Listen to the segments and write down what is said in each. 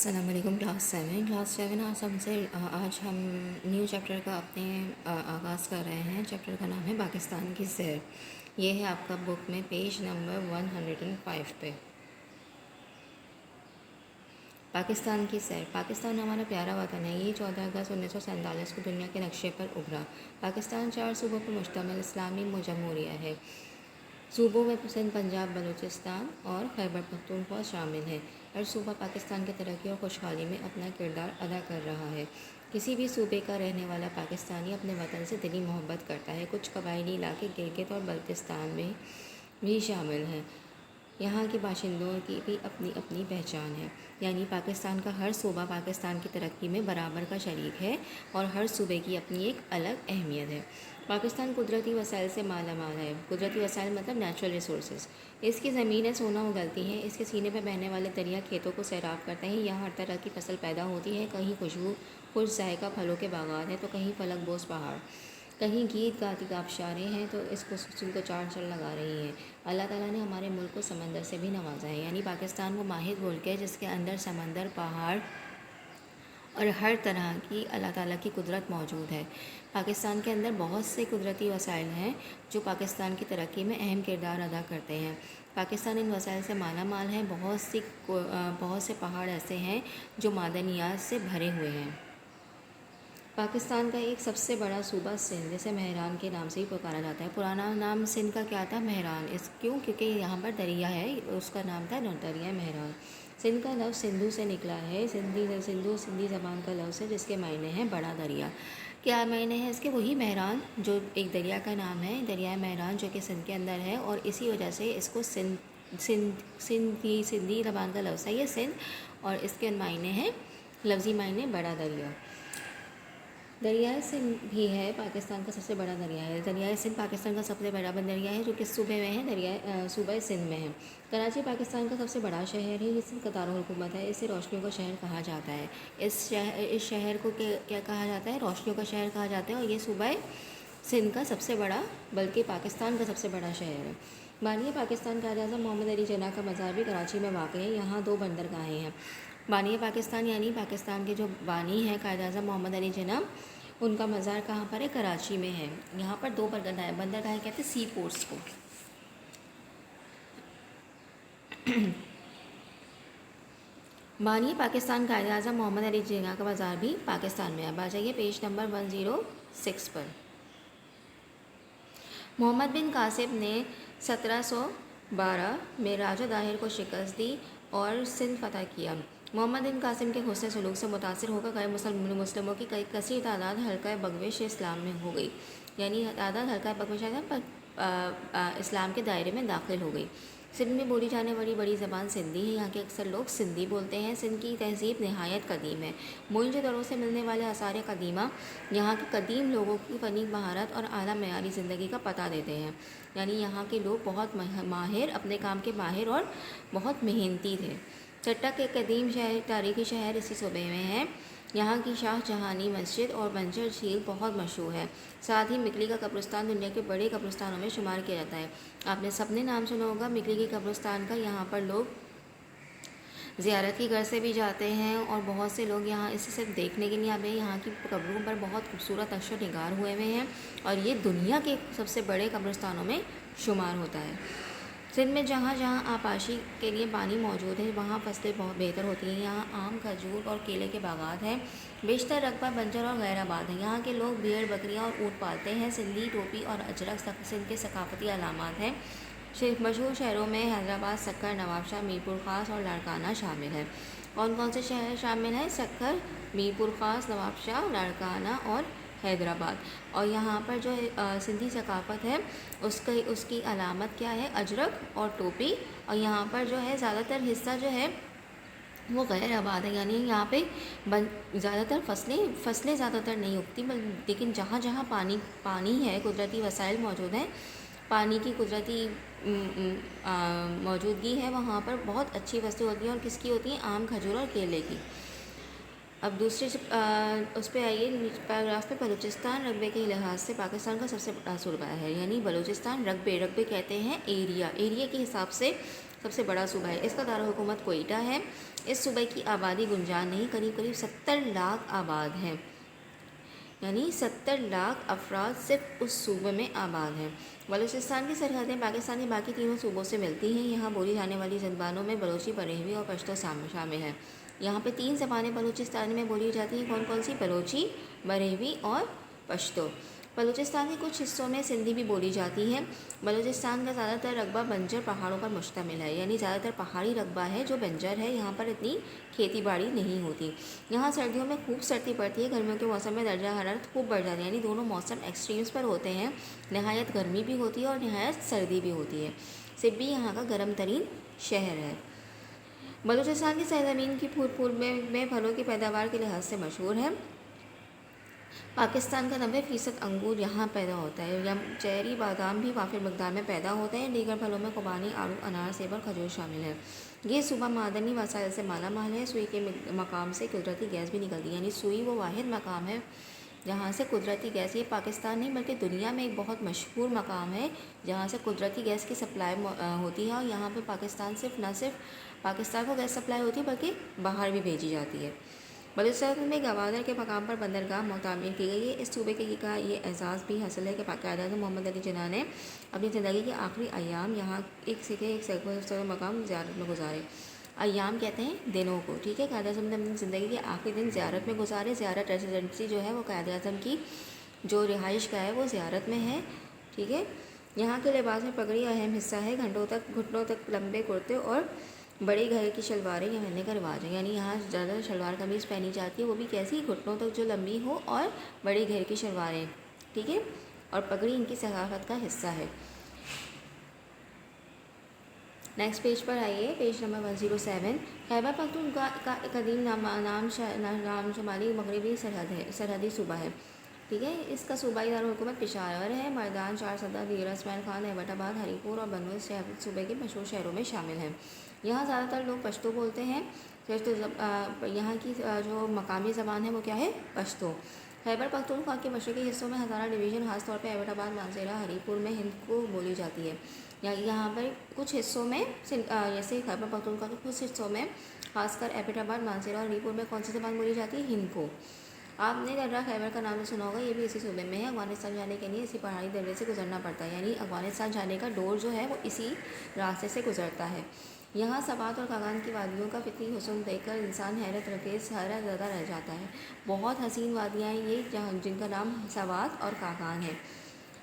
السلام علیکم کلاس 7 آج ہم نیو چیپٹر کا اپنے آغاز کر رہے ہیں۔ چیپٹر کا نام ہے پاکستان کی سیر۔ یہ ہے آپ کا بک میں پیج نمبر 105 پہ۔ پاکستان کی سیر۔ پاکستان ہمارا پیارا وطن ہے۔ یہ 14 اگست 1947 کو دنیا کے نقشے پر ابھرا۔ پاکستان 4 صوبوں پر مشتمل اسلامی جمہوریہ ہے۔ صوبوں میں سندھ، پنجاب، بلوچستان اور خیبر پختونخوا شامل ہیں۔ ہر صوبہ پاکستان کی ترقی اور خوشحالی میں اپنا کردار ادا کر رہا ہے۔ کسی بھی صوبے کا رہنے والا پاکستانی اپنے وطن سے دلی محبت کرتا ہے۔ کچھ قبائلی علاقے گلگت اور بلتستان میں بھی شامل ہیں۔ یہاں کے باشندوں کی بھی اپنی اپنی پہچان ہے، یعنی پاکستان کا ہر صوبہ پاکستان کی ترقی میں برابر کا شریک ہے اور ہر صوبے کی اپنی ایک الگ اہمیت ہے۔ پاکستان قدرتی وسائل سے مالا مال ہے۔ قدرتی وسائل مطلب نیچرل ریسورسز۔ اس کی زمینیں سونا اگلتی ہیں، اس کے سینے پہ بہنے والے دریا کھیتوں کو سیراب کرتے ہیں۔ یہاں ہر طرح کی فصل پیدا ہوتی ہے، کہیں خوش ذائقہ پھلوں کے باغات ہیں تو کہیں فلک بوس پہاڑ، کہیں گیت گاتی آبشاریں ہیں تو اس کو چار چل لگا رہی ہیں۔ اللہ تعالیٰ نے ہمارے ملک کو سمندر سے بھی نوازا ہے، یعنی پاکستان وہ واحد ملک ہے جس کے اندر سمندر، پہاڑ اور ہر طرح کی اللہ تعالیٰ کی قدرت موجود ہے۔ پاکستان کے اندر بہت سے قدرتی وسائل ہیں جو پاکستان کی ترقی میں اہم کردار ادا کرتے ہیں۔ پاکستان ان وسائل سے مالا مال ہے۔ بہت سے پہاڑ ایسے ہیں جو معدنیات سے بھرے ہوئے ہیں۔ پاکستان کا ایک سب سے بڑا صوبہ سندھ، جسے مہران کے نام سے ہی پکارا جاتا ہے۔ پرانا نام سندھ کا کیا تھا؟ مہران۔ کیونکہ یہاں پر دریا ہے، اس کا نام تھا دریا مہران۔ سندھ کا لفظ سندھو سے نکلا ہے۔ سندھی زبان کا لفظ ہے جس کے معنی ہیں بڑا دریا۔ کیا معنی ہے اس کے؟ وہی مہران جو ایک دریا کا نام ہے، دریائے مہران، جو کہ سندھ کے اندر ہے، اور اسی وجہ سے اس کو سندھی زبان کا لفظ ہے یہ سندھ، اور اس کے معنی ہیں لفظی معنی بڑا دریا۔ دریائے سندھ بھی ہے پاکستان کا سب سے بڑا دریا ہے۔ دریائے سندھ پاکستان کا سب سے بڑا دریا ہے جو کس صوبے میں ہے؟ صوبہ سندھ میں ہے۔ کراچی پاکستان کا سب سے بڑا شہر ہے۔ یہ سندھ کا دارالحکومت ہے۔ اسے روشنیوں کا شہر کہا جاتا ہے۔ اس شہر کو کیا کہا جاتا ہے؟ روشنیوں کا شہر کہا جاتا ہے، اور یہ صوبہ سندھ کا سب سے بڑا، بلکہ پاکستان کا سب سے بڑا شہر ہے۔ بانی پاکستان قائد اعظم محمد علی جناح کا مزار بھی کراچی میں واقع ہے۔ یہاں 2 بندرگاہیں ہیں۔ بانی پاکستان یعنی پاکستان کے جو بانی ہیں قائد اعظم محمد علی جناح، ان کا مزار کہاں پر ہے؟ کراچی میں ہے۔ یہاں پر 2 بندرگاہیں کہتے ہیں سی پورٹس کو۔ بانی پاکستان قائد اعظم محمد علی جناح کا مزار بھی پاکستان میں ہے۔ آ جائیے پیج نمبر 106 پر۔ محمد بن قاسم نے 1712 میں راجہ داہر کو شکست دی اور سندھ فتح کیا۔ محمد بن قاسم کے حسن سلوک سے متاثر ہو کر غیر مسلموں کی کثیر تعداد حلقہ بغوش اسلام میں ہو گئی، یعنی تعداد حلقہ بغوش اسلام کے دائرے میں داخل ہو گئی۔ سندھ میں بولی جانے والی بڑی زبان سندھی ہے۔ یہاں کے اکثر لوگ سندھی بولتے ہیں۔ سندھ کی تہذیب نہایت قدیم ہے۔ موئن دوروں سے ملنے والے آثار قدیمہ یہاں کے قدیم لوگوں کی فنی مہارت اور اعلیٰ معیاری زندگی کا پتہ دیتے ہیں، یعنی یہاں کے لوگ بہت ماہر، اپنے کام کے ماہر اور بہت محنتی تھے۔ چٹک ایک قدیم تاریخی شہر اسی صوبے میں ہے۔ یہاں کی شاہ جہانی مسجد اور بنجر جھیل بہت مشہور ہے۔ ساتھ ہی مکلی کا قبرستان دنیا کے بڑے قبرستانوں میں شمار کیا جاتا ہے۔ آپ نے سب نے نام سنا ہوگا مکلی کے قبرستان کا۔ یہاں پر لوگ زیارت کی غرض سے بھی جاتے ہیں، اور بہت سے لوگ یہاں اسے صرف دیکھنے کے لیے آتے ہیں۔ یہاں کی قبروں پر بہت خوبصورت نقش و نگار ہوئے ہیں، اور یہ دنیا کے سب سے بڑے قبرستانوں میں شمار ہوتا ہے۔ سندھ میں جہاں جہاں آبپاشی کے لیے پانی موجود ہے وہاں فصلیں بہت بہتر ہوتی ہیں۔ یہاں آم، کھجور اور کیلے کے باغات ہیں۔ بیشتر رقبہ بنجر اور غیر آباد ہیں۔ یہاں کے لوگ بھیڑ، بکریاں اور اونٹ پالتے ہیں۔ سندھی ٹوپی اور اجرک سندھ کے ثقافتی علامات ہیں۔ مشہور شہروں میں حیدرآباد، سکر، نواب شاہ، میر پور خاص اور لاڑکانہ شامل ہیں۔ کون کون سے شہر شامل ہیں؟ سکر، میر پور خاص، نواب شاہ، لاڑکانہ اور حیدرآباد۔ اور یہاں پر جو سندھی ثقافت ہے اس کی علامت کیا ہے؟ اجرک اور ٹوپی۔ اور یہاں پر جو ہے زیادہ تر حصہ جو ہے وہ غیر آباد ہے، یعنی یہاں پہ زیادہ تر فصلیں زیادہ تر نہیں اگتی، لیکن جہاں جہاں پانی ہے، قدرتی وسائل موجود ہیں، پانی کی قدرتی موجودگی ہے، وہاں پر بہت اچھی فصلیں ہوتی ہیں۔ اور کس کی ہوتی ہیں؟ آم، کھجور اور کیلے کی۔ اب دوسرے اس پہ آئیے پیراگراف پہ۔ بلوچستان رقبے کے لحاظ سے پاکستان کا سب سے بڑا صوبہ ہے، یعنی بلوچستان رقبے کہتے ہیں ایریا کے حساب سے سب سے بڑا صوبہ ہے۔ اس کا دارالحکومت کوئٹہ ہے۔ اس صوبے کی آبادی گنجان نہیں، قریب 70 لاکھ آباد ہیں، یعنی 70 لاکھ افراد صرف اس صوبے میں آباد ہیں۔ بلوچستان کی سرحدیں پاکستان کے باقی تینوں صوبوں سے ملتی ہیں۔ یہاں بولی جانے والی زبانوں میں بلوچی، بریوی اور پشتو شامل ہیں۔ یہاں پہ 3 زبانیں بلوچستان میں بولی جاتی ہیں۔ کون کون سی؟ بلوچی، بریوی اور پشتو۔ بلوچستان کے کچھ حصوں میں سندھی بھی بولی جاتی ہے۔ بلوچستان کا زیادہ تر رقبہ بنجر پہاڑوں پر مشتمل ہے، یعنی زیادہ تر پہاڑی رقبہ ہے جو بنجر ہے، یہاں پر اتنی کھیتی باڑی نہیں ہوتی۔ یہاں سردیوں میں خوب سردی پڑتی ہے، گرمیوں کے موسم میں درجہ حرارت خوب بڑھ جاتی ہے، یعنی دونوں موسم ایکسٹریمز پر ہوتے ہیں، نہایت گرمی بھی ہوتی ہے اور نہایت سردی بھی ہوتی ہے۔ سبی یہاں کا گرم ترین شہر ہے۔ بلوچستان کی سرزمین کی پھول میں پھلوں کی پیداوار کے لحاظ سے مشہور ہے۔ پاکستان کا 90% انگور یہاں پیدا ہوتا ہے۔ چیری، بادام بھی وافر مقدار میں پیدا ہوتے ہیں۔ دیگر پھلوں میں خوبانی، آڑو، انار، سیب اور کھجور شامل ہے۔ یہ صوبہ معدنی وسائل سے مالا مال ہے۔ سوئی کے مقام سے قدرتی گیس بھی نکلتی ہے، یعنی سوئی وہ واحد مقام ہے جہاں سے قدرتی گیس، یہ پاکستان نہیں بلکہ دنیا میں ایک بہت مشہور مقام ہے جہاں سے قدرتی گیس کی سپلائی ہوتی ہے، اور یہاں پہ پاکستان نہ صرف پاکستان کو گیس سپلائی ہوتی ہے بلکہ باہر بھی بھیجی جاتی ہے۔ بلوچستان میں گوادر کے مقام پر بندرگاہ تعمیر کی گئی ہے۔ اس صوبے کے کا یہ اعزاز بھی حاصل ہے کہ قائد اعظم محمد علی جناح نے اپنی زندگی کے آخری ایام یہاں ایک مقام زیارت میں گزارے۔ ایام کہتے ہیں دنوں کو، ٹھیک ہے۔ قائد اعظم نے اپنی زندگی کے آخری دن زیارت میں گزارے۔ زیارت ریزیڈنسی جو ہے وہ قائد اعظم کی جو رہائش کا ہے وہ زیارت میں ہے، ٹھیک ہے۔ یہاں کے لباس میں پگڑی اہم حصہ ہے۔ گھٹنوں تک لمبے کرتے اور بڑی گھر کی شلواریں پہننے کا رواج ہے، یعنی یہاں زیادہ شلوار قمیض پہنی جاتی ہے، وہ بھی کیسی؟ گھٹنوں تک جو لمبی ہو اور بڑی گھر کی شلواریں، ٹھیک ہے، اور پگڑی ان کی ثقافت کا حصہ ہے۔ نیکسٹ پیج پر آئیے، پیج نمبر 107۔ خیبر پختونخوا کا قدیم نام شمالی مغربی سرحدی صوبہ ہے، ٹھیک ہے۔ اس کا صوبائی دارالحکومت پشاور ہے۔ مردان، چارسدہ، دیگر، اسماعیل خان، ایبٹ آباد، ہری پور اور بنوس صوبے کے مشہور شہروں میں شامل ہیں۔ یہاں زیادہ تر لوگ پشتو بولتے ہیں۔ یہاں کی جو مقامی زبان ہے وہ کیا ہے؟ پشتو۔ خیبر پختونخوا کے مشرقی حصوں میں ہزارہ ڈویژن، خاص طور پہ ایبٹ آباد، مانسہرہ، ہری پور میں ہند کو بولی جاتی ہے۔ یہاں پر کچھ حصوں میں جیسے خیبر پختونخوا کے کچھ حصوں میں خاص کر ایبٹ آباد، مانسہرہ اور ہری پور میں کون سی زبان بولی جاتی ہے؟ ہند کو۔ آپ نے درہ خیبر کا نام سنا ہوگا، یہ بھی اسی صوبے میں ہے۔ افغانستان جانے کے لیے اسی پہاڑی درے سے گزرنا پڑتا ہے، یعنی افغانستان جانے کا ڈور جو ہے وہ اسی راستے سے گزرتا ہے۔ یہاں سوات اور کاغان کی وادیوں کا فطری حسن دیکھ کر انسان حیرت زدہ رہ جاتا ہے۔ بہت حسین وادیاں ہیں یہ، جن کا نام سوات اور کاغان ہے۔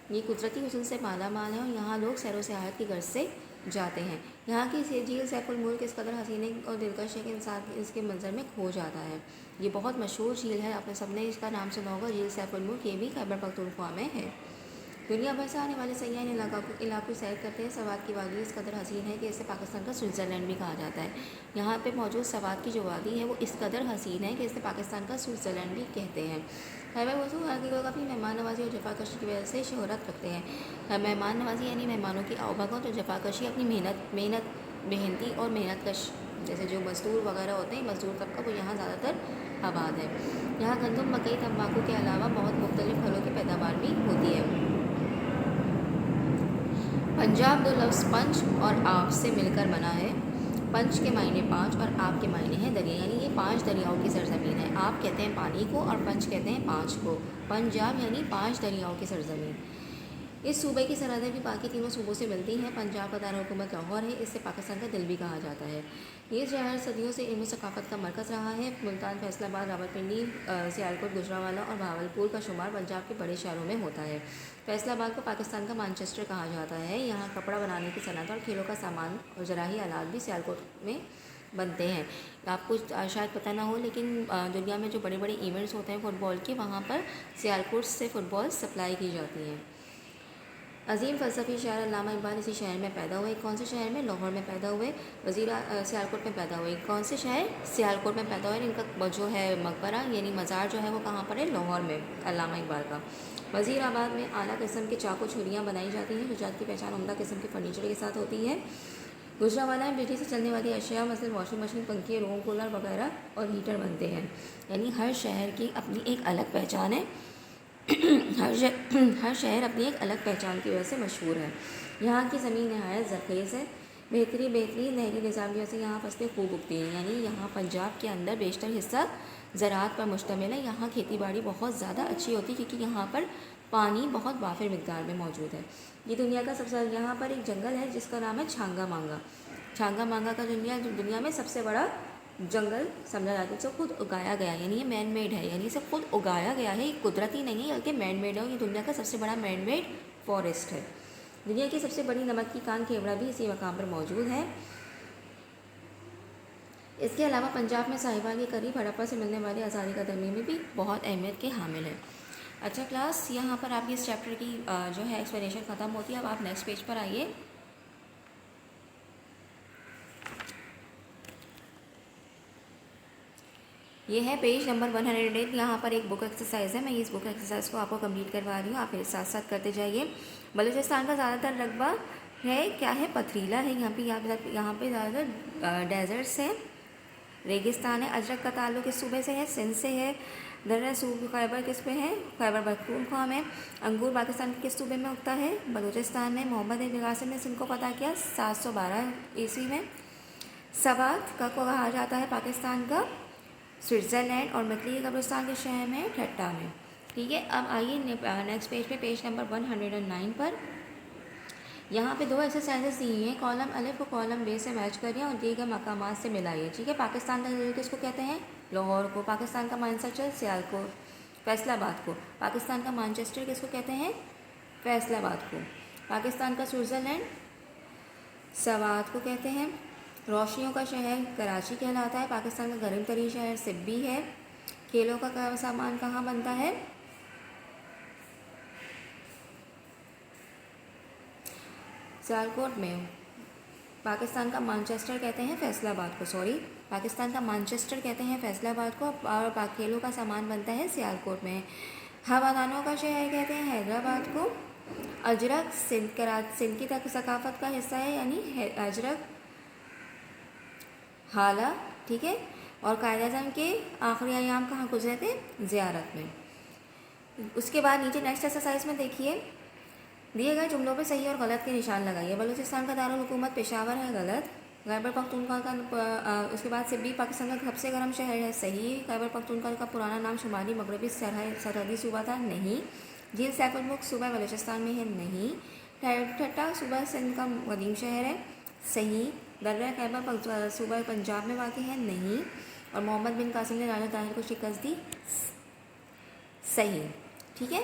یہ قدرتی حسن سے مالا مال ہے اور یہاں لوگ سیر و سیاحت کی غرض سے جاتے ہیں۔ یہاں کی جھیل سیف الملک اس قدر حسین اور دلکش ہے کہ انسان اس کے منظر میں کھو جاتا ہے۔ یہ بہت مشہور جھیل ہے، آپ نے سب نے اس کا نام سنا ہوگا، جھیل سیف الملک، یہ بھی خیبر پختونخوا میں ہے۔ دنیا بھر سے آنے والے سیاح ان علاقوں سیر کرتے ہیں۔ سوات کی وادی اس قدر حسین ہے کہ اسے پاکستان کا سوئٹزرلینڈ بھی کہا جاتا ہے۔ یہاں پہ موجود سوات کی جو وادی ہے وہ اس قدر حسین ہے کہ اسے پاکستان کا سوئٹزرلینڈ بھی کہتے ہیں۔ خیبر پختونخوا کافی مہمان نوازی اور جفاکشی کی وجہ سے شہرت رکھتے ہیں۔ مہمان نوازی یعنی مہمانوں کی آؤبھگت، اور جفاکشی اپنی محنتی اور محنت کش جیسے جو مزدور وغیرہ ہوتے ہیں، مزدور طبقہ وہ یہاں زیادہ تر آباد ہے۔ یہاں گندم، مکئی، تمباکو کے علاوہ بہت مختلف پھلوں کی پیداوار بھی ہوتی ہے۔ پنجاب دو لفظ پنج اور آب سے مل کر بنا ہے۔ پنج کے معنی 5 اور آب کے معنی ہیں دریا، یعنی یہ 5 دریاؤں کی سرزمین ہے۔ آب کہتے ہیں پانی کو اور پنج کہتے ہیں 5 کو۔ پنجاب یعنی 5 دریاؤں کی سرزمین۔ اس صوبے کی سرحدیں بھی باقی تینوں صوبوں سے ملتی ہیں۔ پنجاب کا دارالحکومت لاہور ہے، اسے پاکستان کا دل بھی کہا جاتا ہے۔ یہ شہر صدیوں سے علم و ثقافت کا مرکز رہا ہے۔ ملتان، فیصل آباد، راولپنڈی، سیالکوٹ، گوجرانوالہ اور بہاولپور کا شمار پنجاب کے بڑے شہروں میں ہوتا ہے۔ فیصل آباد کو پاکستان کا مانچسٹر کہا جاتا ہے۔ یہاں کپڑا بنانے کی صنعت اور کھیلوں کا سامان اور زرعی آلات بھی سیالکوٹ میں بنتے ہیں۔ آپ کو شاید پتہ نہ ہو لیکن دنیا میں جو بڑے بڑے ایونٹس ہوتے ہیں فٹ بال کے، وہاں پر سیالکوٹ سے فٹ بال سپلائی کی جاتی ہیں۔ عظیم فلسفی شاعر علامہ اقبال اسی شہر میں پیدا ہوئے۔ کون سے شہر میں؟ لاہور میں پیدا ہوئے۔ سیالکوٹ میں پیدا ہوئے۔ کون سے شہر؟ سیالکوٹ میں پیدا ہوئے۔ ان کا جو ہے مقبرہ یعنی مزار جو ہے وہ کہاں پر ہے؟ لاہور میں، علامہ اقبال کا۔ وزیر آباد میں اعلیٰ قسم کے چاقو چھریاں بنائی جاتی ہیں۔ گجرات کی پہچان عمدہ قسم کے فرنیچر کے ساتھ ہوتی ہے۔ گوجرانوالہ میں بجلی سے چلنے والی اشیاء مثلاً واشنگ مشین، پنکھے، روم کولر وغیرہ اور ہیٹر بنتے ہیں۔ یعنی ہر شہر کی اپنی ایک الگ پہچان ہے۔ ہر شہر اپنی ایک الگ پہچان کی وجہ سے مشہور ہے۔ یہاں کی زمین نہایت زرخیز ہے۔ بہترین نہری نظام کی وجہ سے یہاں فصلیں خوب اگتی ہیں، یعنی یہاں پنجاب کے اندر بیشتر حصہ زراعت پر مشتمل ہے. یہاں کھیتی باڑی بہت زیادہ اچھی ہوتی ہے کیونکہ یہاں پر پانی بہت وافر مقدار میں موجود ہے. یہ دنیا کا سب سے، یہاں پر ایک جنگل ہے جس کا نام ہے چھانگا مانگا. چھانگا مانگا کا دنیا میں سب سے بڑا جنگل سمجھا جاتا ہے. اسے خود اگایا گیا، یعنی یہ مین میڈ ہے، یعنی اسے خود اگایا گیا ہے، یہ قدرتی نہیں ہے بلکہ مین میڈ ہے. یہ دنیا کا سب سے بڑا مین میڈ فارسٹ ہے. دنیا کی سب سے بڑی نمک کی کان کھیوڑا بھی اسی مقام پر موجود ہے. اس کے علاوہ پنجاب میں صاحبان کے قریب ہڑپا سے ملنے والے آزادی کا ترمیم بھی بہت اہمیت کے حامل ہے. اچھا کلاس، یہاں پر آپ کی اس چیپٹر کی جو ہے ایکسپلینیشن ختم ہوتی ہے. اب آپ نیکسٹ پیج پر آئیے. یہ ہے پیج نمبر 108. یہاں پر ایک بک ایکسرسائز ہے. میں اس بک ایکسرسائز کو آپ کو کمپلیٹ کروا رہی ہوں، آپ میرے ساتھ ساتھ کرتے جائیے. بلوچستان کا زیادہ تر رقبہ ہے کیا ہے؟ پتھریلا ہے. یہاں پہ زیادہ تر ڈیزرٹس ہیں، ریگستان ہے. اجرک کا تعلق اس صوبے سے ہے، سندھ سے ہے. درہ خیبر کس پہ ہے؟ خیبر پختونخوا میں. انگور پاکستان کے کس صوبے میں اگتا ہے؟ بلوچستان میں. محمد ابن قاسم نے سندھ کو فتح کیا 712 عیسوی میں. سوات کا کو کہا جاتا ہے پاکستان کا سوئٹزرلینڈ، اور مکلی کے قبرستان کے شہر میں ٹھٹا میں. ٹھیک ہے، اب آئیے نیکسٹ پیج پہ، پیج نمبر 109 پر. یہاں پہ 2 ایکسرسائزز دی ہوئی ہیں. کالم الف کو کالم بے سے میچ کریے اور دیے گئے مقامات سے ملائیے. ٹھیک ہے، پاکستان کا دل کس کو کہتے ہیں؟ لاہور کو. پاکستان کا مانچسٹر سیالکوٹ فیصل آباد کو. پاکستان کا مانچسٹر کس کو کہتے ہیں؟ فیصل آباد کو. پاکستان کا سوئٹزرلینڈ سوات کو کہتے ہیں. روشنیوں کا شہر کراچی کہلاتا ہے. پاکستان کا گرم ترین شہر سبی ہے. کھیلوں کا سامان کہاں بنتا ہے؟ سیالکوٹ میں. پاکستان کا مانچسٹر کہتے ہیں فیصل آباد کو، پاکستان کا مانچسٹر کہتے ہیں فیصل آباد کو، اور کھیلوں کا سامان بنتا ہے سیالکوٹ میں. ہوادانوں کا شہر کہتے ہیں حیدرآباد کو. اجرک سندھ کی ثقافت کا حصہ ہے، یعنی اجرک حالہ. ٹھیک ہے، اور قائد اعظم کے آخری ایام کہاں گزرے تھے؟ زیارت میں. اس کے بعد نیچے نیکسٹ ایکسرسائز میں دیکھیے، دیے گئے جملوں پہ صحیح اور غلط کے نشان لگائیے. بلوچستان کا دارالحکومت پشاور ہے، غلط. خیبر پختونخوا کا اس کے بعد سبی پاکستان کا سب سے گرم شہر ہے، صحیح. خیبر پختونخوا کا پرانا نام شمالی مغربی سرحدی صوبہ تھا، نہیں. جھیل سیف الملک صوبہ بلوچستان میں ہے، نہیں. ٹھٹا صوبہ سندھ کا قدیم شہر ہے، صحیح. درہ خیبر صوبہ پنجاب میں واقع ہے، نہیں. اور محمد بن قاسم نے راجہ طاہر کو شکست دی، صحیح. ٹھیک ہے،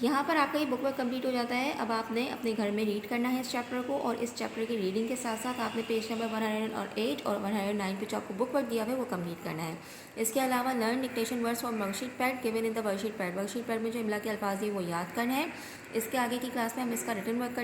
یہاں پر آپ کا یہ بک ورک کمپلیٹ ہو جاتا ہے. اب آپ نے اپنے گھر میں ریڈ کرنا ہے اس چیپٹر کو، اور اس چیپٹر کی ریڈنگ کے ساتھ ساتھ آپ نے پیج نمبر 108 اور 109 پہ جو آپ کو بک ورک دیا ہوا ہے وہ کمپلیٹ کرنا ہے. اس کے علاوہ learn dictation words from worksheet pad given in the worksheet pad. Worksheet pad میں جو املا کے الفاظ ہیں وہ یاد کرنا ہے. اس کے آگے کی کلاس میں ہم اس کا ریٹن ورک